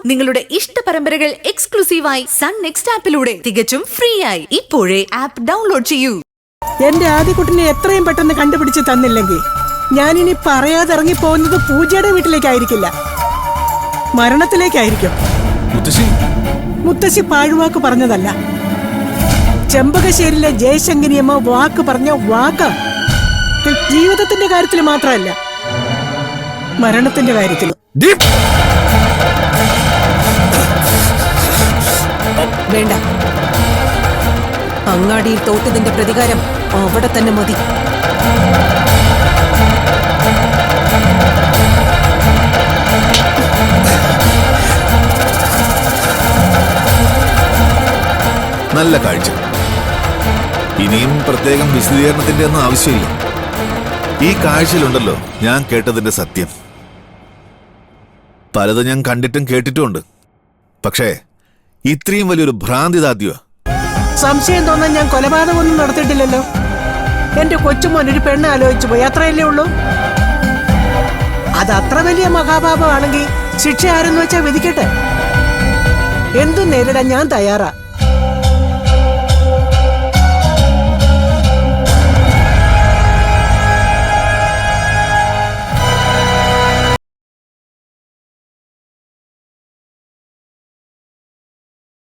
നിങ്ങളുടെ ഇഷ്ട പരമ്പരകൾ എക്സ്ക്ലൂസീവായി സൺ നെക്സ്റ്റ് ആപ്പിലൂടെ തികച്ചും ഫ്രീ ആയി ഇപ്പോഴേ ആപ്പ് ഡൗൺലോഡ് ചെയ്യൂ. എന്റെ ആദ്യകുട്ടിനെ എത്രയും പെട്ടെന്ന് കണ്ടുപിടിച്ച് തന്നില്ലെങ്കിൽ ഞാനിനി പറയാതെ ഇറങ്ങി പോകുന്നത് പൂജയുടെ വീട്ടിലേക്കായിരിക്കില്ല, മരണത്തിലേക്കായിരിക്കും. മുത്തശ്ശി പാഴ്വാക്ക് പറഞ്ഞതല്ല, ചെമ്പകശ്ശേരിയിലെ ജയശങ്കരിയമ്മ വാക്ക് പറഞ്ഞ വാക്ക്. ജീവിതത്തിന്റെ കാര്യത്തിൽ മാത്രമല്ല, മരണത്തിന്റെ കാര്യത്തിലും. വേണ്ട, അങ്ങാടിയിൽ തോറ്റതിന്റെ പ്രതികാരം അവിടെ തന്നെ മതി. നല്ല കാഴ്ച. ഇനിയും പ്രത്യേകം വിശദീകരണത്തിന്റെ ഒന്നും ആവശ്യമില്ല. ഈ കാഴ്ചയിലുണ്ടല്ലോ ഞാൻ കേട്ടതിന്റെ സത്യം. പലതും ഞാൻ കണ്ടിട്ടും കേട്ടിട്ടുമുണ്ട്. പക്ഷേ ഇത്രയും വലിയൊരു ഭ്രാന്തിതാദ്യോ. സംശയം തോന്നാൻ ഞാൻ കൊലപാതകമൊന്നും നടത്തിയിട്ടില്ലല്ലോ. എന്റെ കൊച്ചുമോൻ ഒരു പെണ്ണ് ആലോചിച്ചു പോയി, അത്രയല്ലേ ഉള്ളൂ. അത് അത്ര വലിയ മഹാപാപമാണെങ്കിൽ ശിക്ഷ ആരെന്ന് വെച്ചാൽ വിധിക്കട്ടെ. എന്തും നേരിടാൻ ഞാൻ തയ്യാറാ.